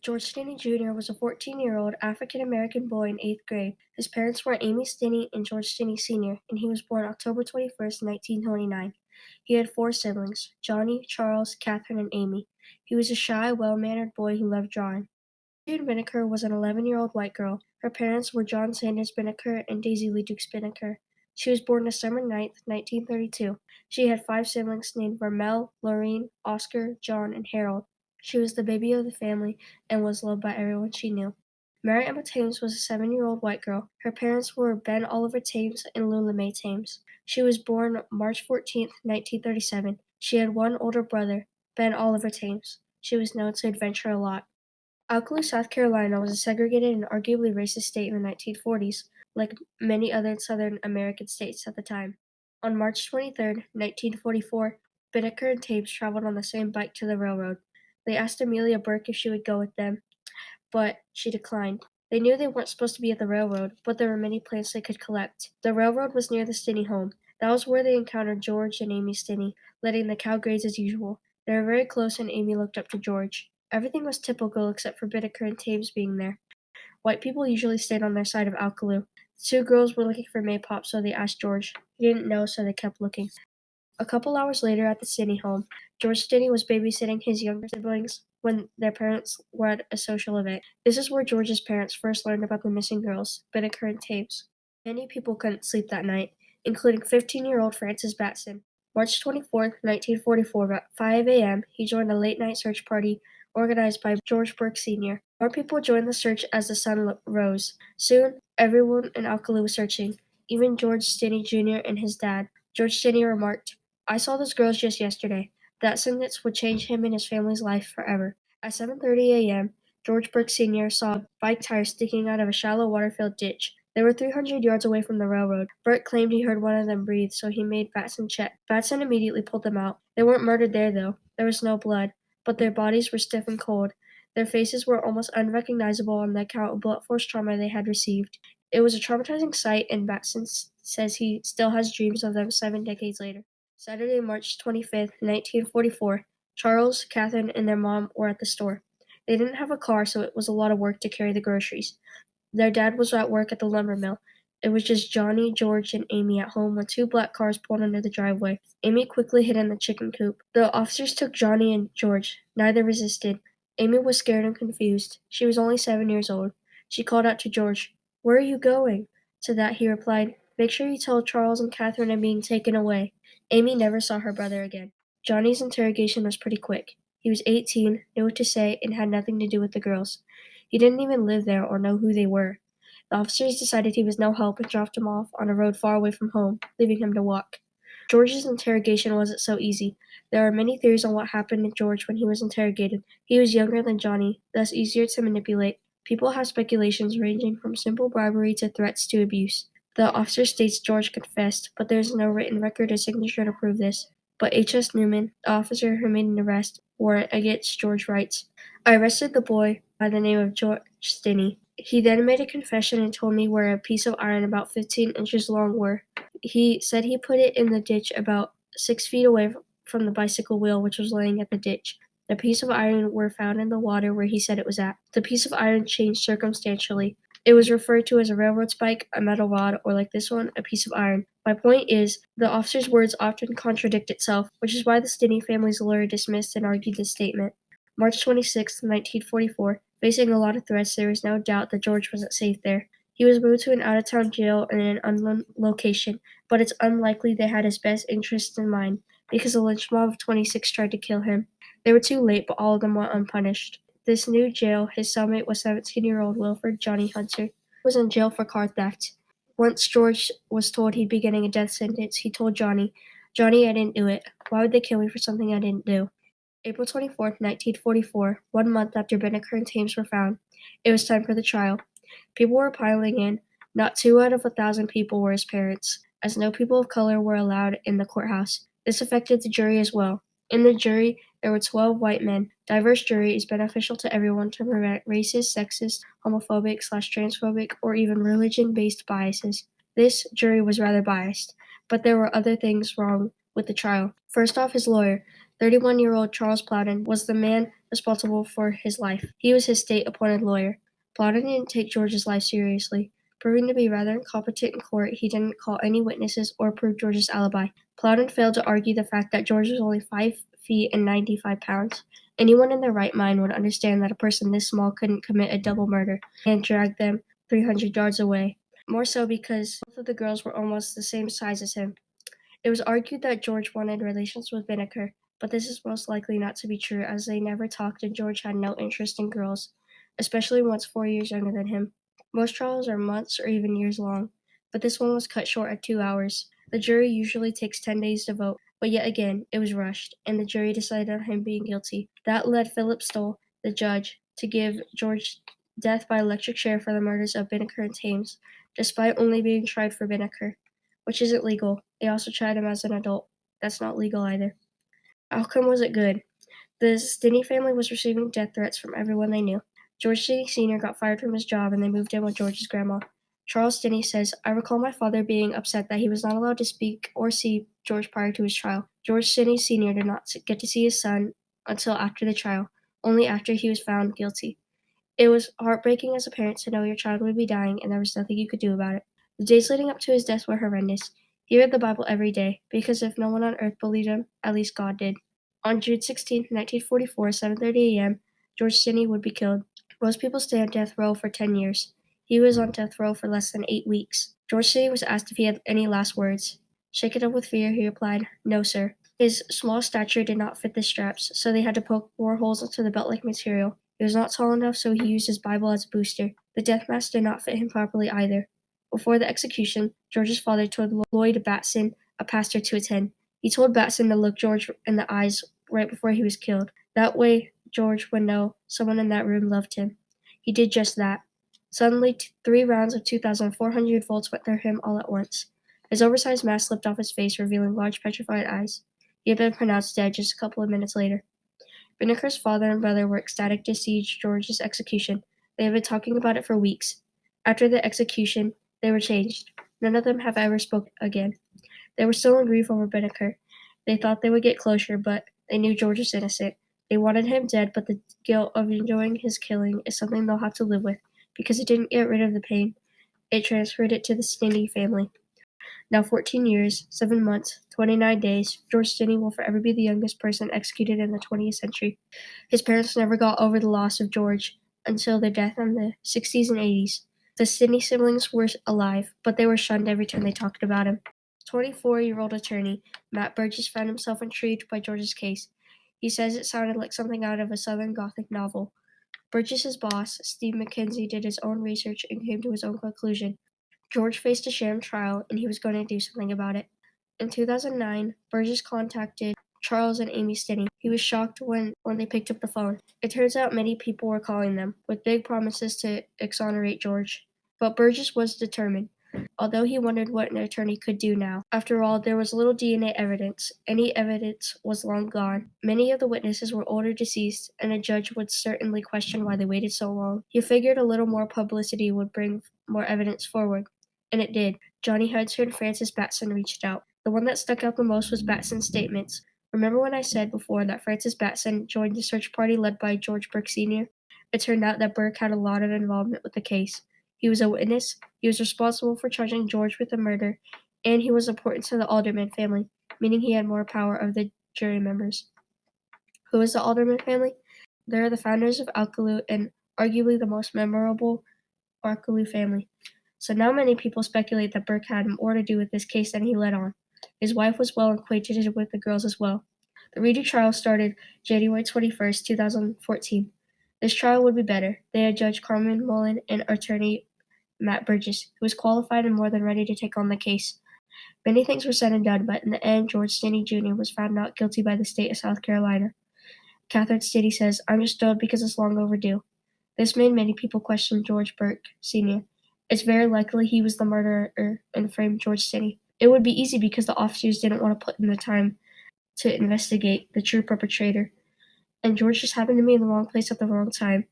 George Stinney Jr. was a 14-year-old African-American boy in 8th grade. His parents were Amy Stinney and George Stinney Sr., and he was born October 21st, 1929. He had four siblings, Johnny, Charles, Catherine, and Amy. He was a shy, well-mannered boy who loved drawing. June Binnicker was an 11-year-old white girl. Her parents were John Sanders Binnicker and Daisy Lee Dukes Binnicker. She was born December 9th, 1932. She had five siblings named Vermel, Lorraine, Oscar, John, and Harold. She was the baby of the family and was loved by everyone she knew. Mary Emma Thames was a 7-year-old white girl. Her parents were Ben Oliver Thames and Lula Mae Thames. She was born March 14th, 1937. She had one older brother, Ben Oliver Thames. She was known to adventure a lot. Alcalá, South Carolina was a segregated and arguably racist state in the 1940s, like many other Southern American states at the time. On March 23, 1944, Binnicker and Thames traveled on the same bike to the railroad. They asked Amelia Burke if she would go with them, but she declined. They knew they weren't supposed to be at the railroad, but there were many plants they could collect. The railroad was near the Stinney home. That was where they encountered George and Amy Stinney, letting the cow graze as usual. They were very close and Amy looked up to George. Everything was typical except for Binnicker and Thames being there. White people usually stayed on their side of Alcalá. The two girls were looking for Maypop, so they asked George. He didn't know, so they kept looking. A couple hours later at the Stinney home, George Stinney was babysitting his younger siblings when their parents were at a social event. This is where George's parents first learned about the missing girls, Binnicker and Thames. Many people couldn't sleep that night, including 15-year-old Francis Batson. March 24th, 1944, at 5 a.m., he joined a late-night search party organized by George Burke Sr. More people joined the search as the sun rose. Soon, everyone in Alcalá was searching, even George Stinney Jr. and his dad. George Stinney remarked, "I saw those girls just yesterday. That sentence would change him and his family's life forever." At 7:30 a.m., George Burke Sr. saw bike tires sticking out of a shallow water-filled ditch. They were 300 yards away from the railroad. Burke claimed he heard one of them breathe, so he made Batson check. Batson immediately pulled them out. They weren't murdered there, though. There was no blood, but their bodies were stiff and cold. Their faces were almost unrecognizable on the account of blunt force trauma they had received. It was a traumatizing sight, and Batson says he still has dreams of them 7 decades later. Saturday, March 25th, 1944, Charles, Catherine, and their mom were at the store. They didn't have a car, so it was a lot of work to carry the groceries. Their dad was at work at the lumber mill. It was just Johnny, George, and Amy at home when two black cars pulled into the driveway. Amy quickly hid in the chicken coop. The officers took Johnny and George. Neither resisted. Amy was scared and confused. She was only 7 years old. She called out to George, "Where are you going?" To that he replied, "Make sure you tell Charles and Catherine I'm being taken away." Amy never saw her brother again. Johnny's interrogation was pretty quick. He was 18, knew what to say, and had nothing to do with the girls. He didn't even live there or know who they were. The officers decided he was no help and dropped him off on a road far away from home, leaving him to walk. George's interrogation wasn't so easy. There are many theories on what happened to George when he was interrogated. He was younger than Johnny, thus easier to manipulate. People have speculations ranging from simple bribery to threats to abuse. The officer states George confessed, but there is no written record or signature to prove this. But H.S. Newman, the officer who made an arrest warrant against George, writes, "I arrested the boy by the name of George Stinney. He then made a confession and told me where a piece of iron about 15 inches long were. He said he put it in the ditch about 6 feet away from the bicycle wheel which was laying at the ditch. The piece of iron were found in the water where he said it was at. The piece of iron changed circumstantially. It was referred to as a railroad spike, a metal rod, or like this one, a piece of iron. My point is, the officer's words often contradict itself, which is why the Stinney family's lawyer dismissed and argued this statement." March 26, 1944. Facing a lot of threats, there was no doubt that George wasn't safe there. He was moved to an out-of-town jail in an unknown location, but it's unlikely they had his best interests in mind, because a lynch mob of 26 tried to kill him. They were too late, but all of them went unpunished. This new jail, his cellmate was 17-year-old Wilford Johnny Hunter, was in jail for car theft. Once George was told he'd be getting a death sentence, he told Johnny, "Johnny, I didn't do it. Why would they kill me for something I didn't do?" April 24th, 1944, 1 month after Binnicker and Thames were found. It was time for the trial. People were piling in. Not 2 out of 1,000 people were his parents, as no people of color were allowed in the courthouse. This affected the jury as well. In the jury, there were 12 white men. Diverse jury is beneficial to everyone to prevent racist, sexist, homophobic/transphobic, or even religion-based biases. This jury was rather biased, but there were other things wrong with the trial. First off, his lawyer. 31-year-old Charles Plowden was the man responsible for his life. He was his state-appointed lawyer. Plowden didn't take George's life seriously. Proving to be rather incompetent in court, he didn't call any witnesses or prove George's alibi. Plowden failed to argue the fact that George was only 5 feet and 95 pounds. Anyone in their right mind would understand that a person this small couldn't commit a double murder and drag them 300 yards away. More so because both of the girls were almost the same size as him. It was argued that George wanted relations with Binnicker, but this is most likely not to be true as they never talked and George had no interest in girls, especially ones 4 years younger than him. Most trials are months or even years long, but this one was cut short at 2 hours. The jury usually takes 10 days to vote, but yet again, it was rushed, and the jury decided on him being guilty. That led Philip Stoll, the judge, to give George death by electric chair for the murders of Binnicker and Thames, despite only being tried for Binnicker, which isn't legal. They also tried him as an adult. That's not legal either. Outcome wasn't good. The Stinney family was receiving death threats from everyone they knew. George Stinney Sr. got fired from his job and they moved in with George's grandma. Charles Stinney says, I recall my father being upset that he was not allowed to speak or see George prior to his trial. George Stinney Sr. did not get to see his son until after the trial, only after he was found guilty. It was heartbreaking as a parent to know your child would be dying and there was nothing you could do about it. The days leading up to his death were horrendous. He read the Bible every day, because if no one on earth believed him, at least God did. On June 16, 1944, 7:30 a.m., George Stinney would be killed. Most people stay on death row for 10 years. He was on death row for less than 8 weeks. George Stinney was asked if he had any last words. Shaken up with fear, he replied, No, sir. His small stature did not fit the straps, so they had to poke more holes into the belt-like material. He was not tall enough, so he used his Bible as a booster. The death mask did not fit him properly either. Before the execution, George's father told Lloyd Batson, a pastor, to attend. He told Batson to look George in the eyes right before he was killed. That way, George would know someone in that room loved him. He did just that. Suddenly, 3 rounds of 2,400 volts went through him all at once. His oversized mask slipped off his face, revealing large petrified eyes. He had been pronounced dead just a couple of minutes later. Binnicker's father and brother were ecstatic to see George's execution. They had been talking about it for weeks. After the execution, they were changed. None of them have ever spoken again. They were still in grief over Binnicker. They thought they would get closure, but they knew George was innocent. They wanted him dead, but the guilt of enjoying his killing is something they'll have to live with, because it didn't get rid of the pain. It transferred it to the Stinney family. Now 14 years, 7 months, 29 days, George Stinney will forever be the youngest person executed in the 20th century. His parents never got over the loss of George until their death in the 60s and 80s. The Stinney siblings were alive, but they were shunned every time they talked about him. 24-year-old attorney Matt Burgess found himself intrigued by George's case. He says it sounded like something out of a Southern Gothic novel. Burgess's boss, Steve McKenzie, did his own research and came to his own conclusion. George faced a sham trial, and he was going to do something about it. In 2009, Burgess contacted Charles and Amy Stinney. He was shocked when they picked up the phone. It turns out many people were calling them, with big promises to exonerate George. But Burgess was determined, although he wondered what an attorney could do now. After all, there was little DNA evidence. Any evidence was long gone. Many of the witnesses were old or deceased, and a judge would certainly question why they waited so long. He figured a little more publicity would bring more evidence forward. And it did. Johnny Hudson and Francis Batson reached out. The one that stuck out the most was Batson's statements. Remember when I said before that Francis Batson joined the search party led by George Burke Sr.? It turned out that Burke had a lot of involvement with the case. He was a witness, he was responsible for charging George with the murder, and he was important to the Alderman family, meaning he had more power of the jury members. Who is the Alderman family? They are the founders of Alcaloo and arguably the most memorable Alcaloo family. So now many people speculate that Burke had more to do with this case than he let on. His wife was well acquainted with the girls as well. The redo trial started January 21st, 2014. This trial would be better. They had Judge Carmen Mullen and attorney Matt Burgess, who was qualified and more than ready to take on the case. Many things were said and done, but in the end, George Stinney Jr. was found not guilty by the state of South Carolina. Catherine Stinney says, I'm just thrilled because it's long overdue. This made many people question George Burke Sr. It's very likely he was the murderer and framed George Stinney. It would be easy because the officers didn't want to put in the time to investigate the true perpetrator, and George just happened to be in the wrong place at the wrong time.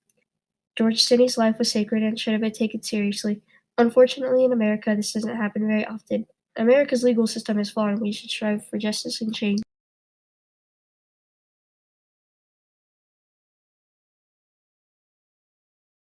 George Stinney's life was sacred and should have been taken seriously. Unfortunately, in America, this doesn't happen very often. America's legal system is flawed, and we should strive for justice and change.